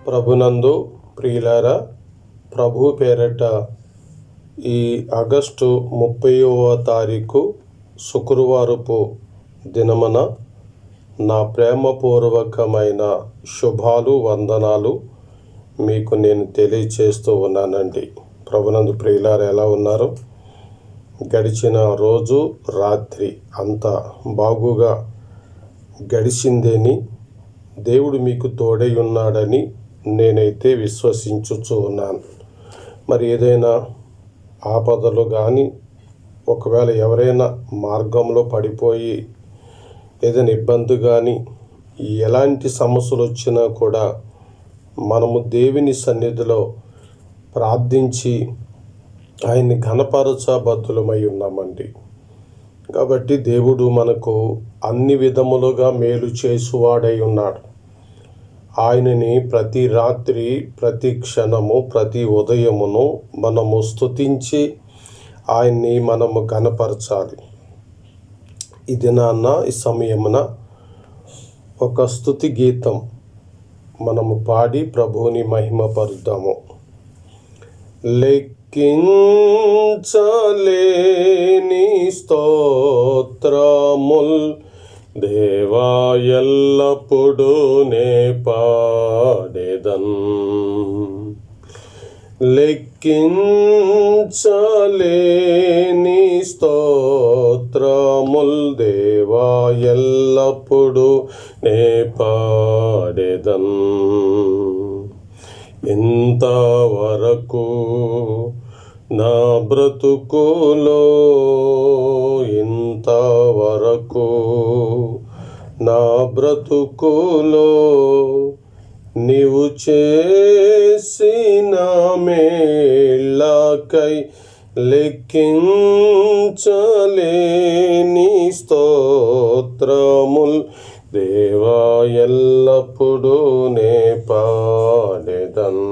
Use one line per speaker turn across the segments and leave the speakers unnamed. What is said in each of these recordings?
ప్రభునందు ప్రియులారా, ప్రభు పేరట ఈ ఆగస్టు 30వ తారీఖు శుక్రవారపు దినమున నా ప్రేమపూర్వకమైన శుభాలు, వందనాలు మీకు నేను తెలియచేస్తూ ఉన్నానండి. ప్రభునందు ప్రియులారా, ఎలా ఉన్నారు? గడిచిన రోజు రాత్రి అంతా బాగుగా గడిచిందేని, దేవుడు మీకు తోడై ఉన్నాడని నేనైతే విశ్వసించుచూ ఉన్నాను. మరి ఏదైనా ఆపదలు కానీ, ఒకవేళ ఎవరైనా మార్గంలో పడిపోయి ఏదైనా ఇబ్బంది కానీ, ఎలాంటి సమస్యలు వచ్చినా కూడా మనము దేవుని సన్నిధిలో ప్రార్థించి ఆయన్ని ఘనపరచబద్ధులమై ఉన్నామండి. కాబట్టి దేవుడు మనకు అన్ని విధములుగా మేలు చేసువాడై ఉన్నాడు. ఆయనని ప్రతి రాత్రి, ప్రతి క్షణము, ప్రతి ఉదయమును మనము స్తుతించి ఆయన్ని మనము ఘనపరచాలి. ఈ దినాన, ఈ సమయమున ఒక స్తుతి గీతం మనము పాడి ప్రభువుని మహిమపరుద్దాము. లెక్కించలేని స్తోత్రముల్ దేవా ఎల్లప్పుడూ నే పాడెదన్. లెక్కించలేని స్తోత్రముల్ దేవా ఎల్లప్పుడూ నే పాడెదన్. ఇంతవరకు నా బ్రతుకులో, ఇంతవరకు నా బ్రతుకులో నీవు చేసిన మేళ్ళకై లెక్కించలేని స్తోత్రముల్ దేవా ఎల్లప్పుడూ నే పాడెదన్.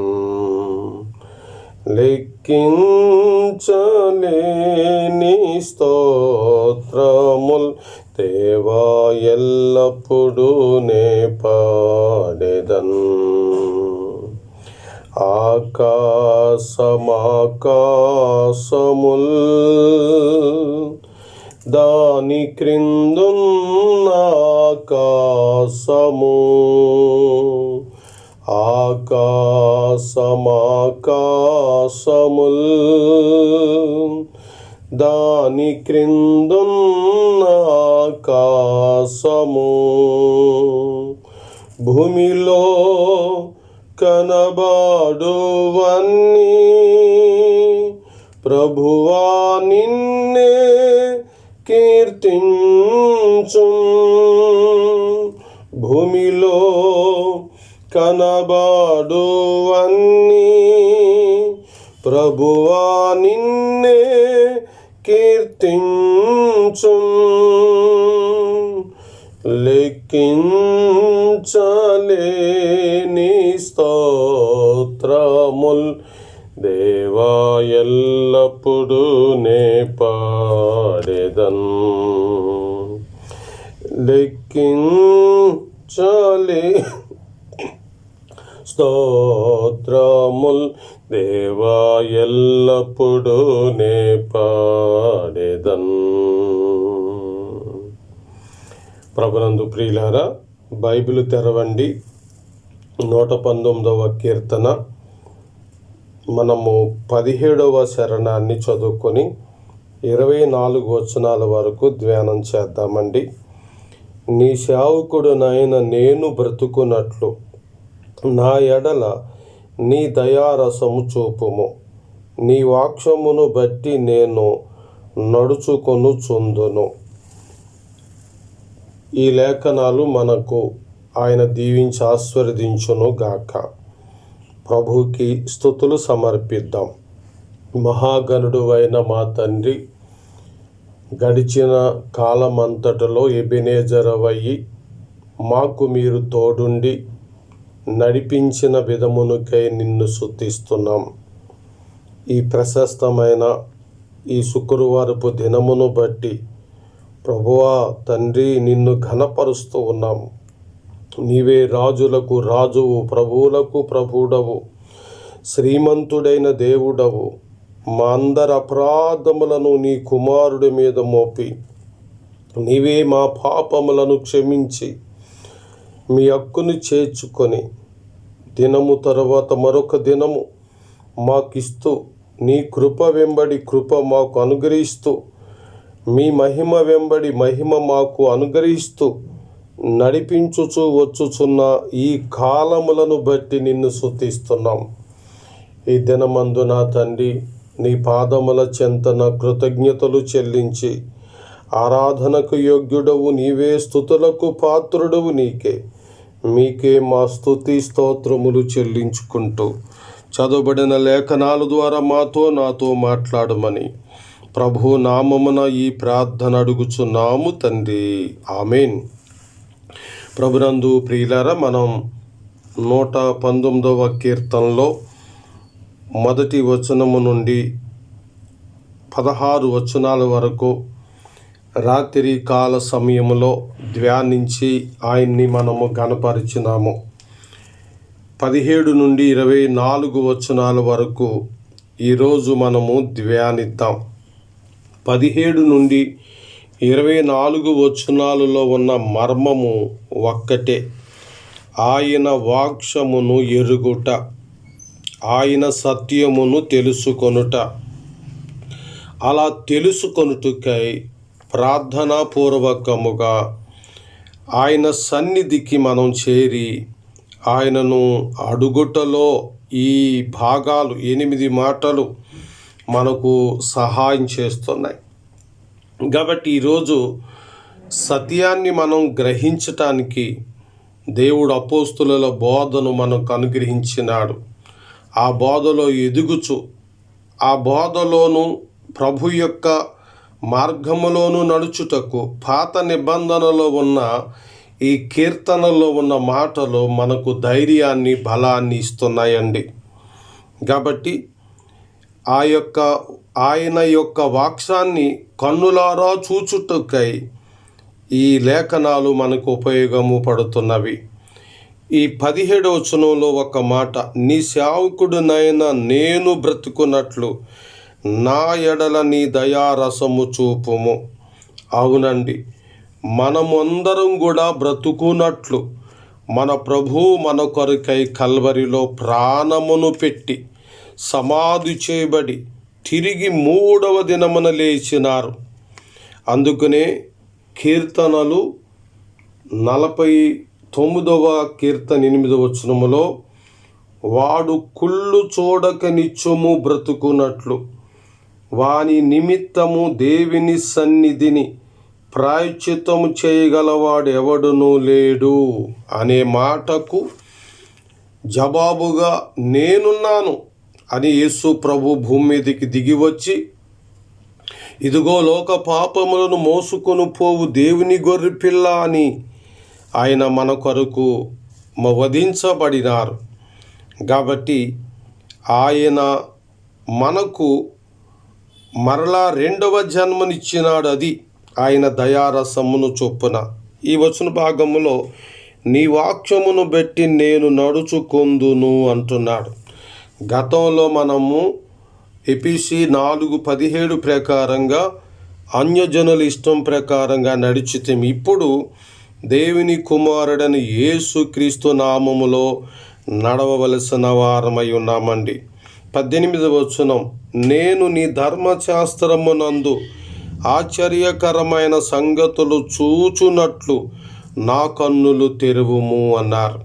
లెక్కించలేని స్తోత్రముల్ దేవా ఎల్లప్పుడూ నే పాడెదన్. ఆకాశముల్ దాని క్రిందున్న ఆకాశము, ఆకాశముల్ దాని క్రిందున్న ఆకాశము, భూమిలో కనబడువన్నీ ప్రభువా నిన్నే కీర్తించు. భూమిలో కనబడువన్నీ ప్రభువా నిన్నే కీర్తించు. లెక్కించలేని స్తోత్రముల్ దేవా ఎల్లప్పుడూ నే పాడెదన్. లెక్కించలే స్తోత్రముల్ దేవా ఎల్లప్పుడూ నే పాడెదన్. ప్రభునందు ప్రియులారా, బైబిల్ తెరవండి. 119వ కీర్తన మనము 17వ శరణాన్ని చదువుకొని 24 వచనాల వరకు ధ్యానం చేద్దామండి. నీ సేవకుడునైన నేను బ్రతుకున్నట్లు నా ఎడల నీ దయారసము చూపుము. నీ వాక్యమును బట్టి నేను నడుచుకొనుచుందును. ఈ లేఖనాలు మనకు ఆయన దీవించి ఆశీర్వదించును గాక. ప్రభువుకి స్తుతులు సమర్పిద్దాం. మహాగణుడు అయిన మా తండ్రి, గడిచిన కాలమంతటిలో ఎబెనేజరవయ్యి మాకు మీరు తోడుండి నడిపించిన విధమునకై నిన్ను స్తుతిస్తున్నాం. ఈ ప్రశస్తమైన ఈ శుక్రవారపు దినమును బట్టి ప్రభువా తండ్రి నిన్ను ఘనపరుస్తూ ఉన్నాం. నీవే రాజులకు రాజువు, ప్రభువులకు ప్రభుడవు, శ్రీమంతుడైన దేవుడవు. మా అందరి అపరాధములను నీ కుమారుడి మీద మోపి నీవే మా పాపములను క్షమించి మీ హక్కును చేర్చుకొని దినము తర్వాత మరొక దినము మాకిస్తూ నీ కృప వెంబడి కృప మాకు అనుగ్రహిస్తూ మీ మహిమ వెంబడి మహిమ మాకు అనుగ్రహిస్తూ నడిపించుచు వచ్చుచున్న ఈ కాలములను బట్టి నిన్ను స్తుతిస్తున్నాం. ఈ దినమందు నా తండ్రి నీ పాదముల చెంతన కృతజ్ఞతలు చెల్లించి ఆరాధనకు యోగ్యుడవు నీవే, స్తుతులకు పాత్రుడవు నీకే. మీకే మా స్తుతి స్తోత్రములు చెల్లించుకుంటూ చదవబడిన లేఖనాల ద్వారా నాతో మాట్లాడమని ప్రభు నామమున ఈ ప్రార్థన అడుగుచున్నాము తండ్రి, ఆమేన్. ప్రభునందు ప్రియులారా, మనం 119వ కీర్తనలో మొదటి వచనము నుండి 16 వచనాల వరకు రాత్రి కాల సమయంలో ధ్యానించి ఆయన్ని మనము గణపరిచినాము. 17 నుండి 24 వచనాల వరకు ఈరోజు మనము ధ్యానిద్దాం. 17 నుండి 24 వచనాలలో ఉన్న మర్మము ఒక్కటే. ఆయన వాక్యమును ఎరుగుట, ఆయన సత్యమును తెలుసుకొనుట. అలా తెలుసుకొనుటకై ప్రార్థనాపూర్వకముగా ఆయన సన్నిధికి మనం చేరి ఆయనను అడుగుటలో ఈ భాగాలు 8 మాటలు మనకు సహాయం చేస్తున్నాయి. కాబట్టి ఈరోజు సత్యాన్ని మనం గ్రహించటానికి దేవుడు అపోస్తుల బోధను మనకు అనుగ్రహించినాడు. ఆ బోధలో ఎదుగుచు ఆ బోధలోను ప్రభు యొక్క మార్గములోను నడుచుటకు పాత నిబంధనలో ఉన్న ఈ కీర్తనలో ఉన్న మాటలు మనకు ధైర్యాన్ని, బలాన్ని ఇస్తున్నాయండి. కాబట్టి ఆయన యొక్క వాక్యాన్ని కన్నులారా చూచుటకై ఈ లేఖనాలు మనకు ఉపయోగము పడుతున్నవి. ఈ 17వ వచనంలో ఒక మాట, నీ సేవకుడునైన నేను బ్రతుకున్నట్లు నా ఎడల నీ దయారసము చూపుము. అవునండి, మనమందరం కూడా బ్రతుకున్నట్లు మన ప్రభువు మన కొరకై కల్వరిలో ప్రాణమును పెట్టి సమాధి చేయబడి తిరిగి 3వ దినమున లేచినారు. అందుకనే కీర్తనలు 49వ కీర్తన 8వ వచనములో వాడు కుళ్ళు చూడక నిత్యము బ్రతుకున్నట్లు వాని నిమిత్తము దేవుని సన్నిధిని ప్రాయశ్చిత్తము చేయగలవాడు ఎవడునూ లేడు అనే మాటకు జవాబుగా నేనున్నాను అని యేసు ప్రభు భూమి మీదకి దిగి వచ్చి, ఇదిగో లోక పాపములను మోసుకొని పోవు దేవుని గొర్రెపిల్ల అని ఆయన మన కొరకు వధించబడినారు. కాబట్టి ఆయన మనకు మరలా 2వ జన్మనిచ్చినాడు. అది ఆయన దయారసమును చొప్పున. ఈ వచన భాగములో నీ వాక్యమును బట్టి నేను నడుచుకొందును అంటున్నాడు. గతంలో మనము ఎఫెసీ 4:17 ప్రకారంగా అన్యజనుల ఇష్టం ప్రకారంగా నడిచితే, ఇప్పుడు దేవుని కుమారుడని యేసుక్రీస్తు నామములో నడవవలసిన వారమై ఉన్నామండి. 18వ వచనం, నేను నీ ధర్మశాస్త్రమునందు ఆశ్చర్యకరమైన సంగతులు చూచునట్లు నా కన్నులు తెరువుము అన్నారు.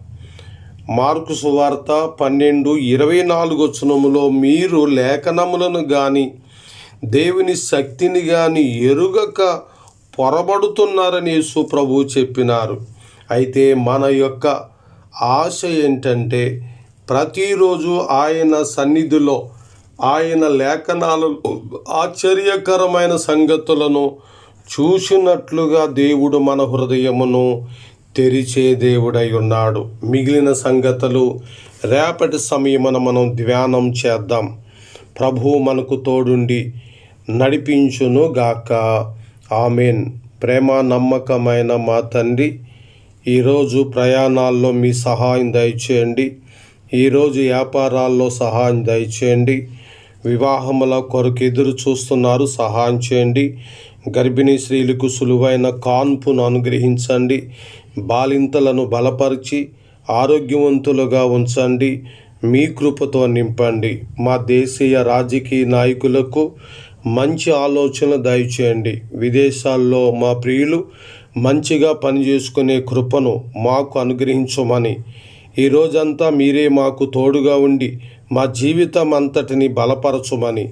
మార్కు సువార్త 12:24 వచనములో మీరు లేఖనములను గాని దేవుని శక్తిని గాని ఎరుగక పొరబడుతున్నారని యేసు ప్రభువు చెప్పినారు. అయితే మన యొక్క ఆశ ఏంటంటే ప్రతిరోజు ఆయన సన్నిధిలో ఆయన లేఖనాలలో ఆశ్చర్యకరమైన సంగతులను చూసినట్లుగా దేవుడు మన హృదయమును తెరిచే దేవుడై ఉన్నాడు. మిగిలిన సంగతులు రేపటి సమయమున మనం ధ్యానం చేద్దాం. ప్రభువు మనకు తోడుండి నడిపించును గాక. ఆమెన్. ప్రేమ నమ్మకమైన మా తండ్రి, ఈరోజు ప్రయాణాల్లో మీ సహాయం దయచేయండి. ఈరోజు వ్యాపారాల్లో సహాయం దయచేయండి. వివాహముల కొరకు ఎదురు చూస్తున్నారు, సహాయం చేయండి. గర్భిణీ స్త్రీలకు సులువైన కాన్పును అనుగ్రహించండి. బాలింతలను బలపరిచి ఆరోగ్యవంతులుగా ఉంచండి. మీ కృపతో నింపండి. మా దేశీయ రాజకీయ నాయకులకు మంచి ఆలోచనలు దయచేయండి. విదేశాల్లో మా ప్రియులు మంచిగా పనిచేసుకునే కృపను మాకు అనుగ్రహించమని, ఈరోజంతా మీరే మాకు తోడుగా ఉండి మా జీవితం అంతటిని బలపరచుమని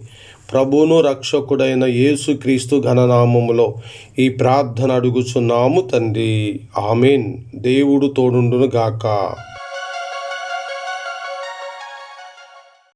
ప్రభువును రక్షకుడైన యేసుక్రీస్తు ఘననామములో ఈ ప్రార్థన అడుగుచున్నాము తండ్రి. ఆమేన్. దేవుడు తోడుండును గాక.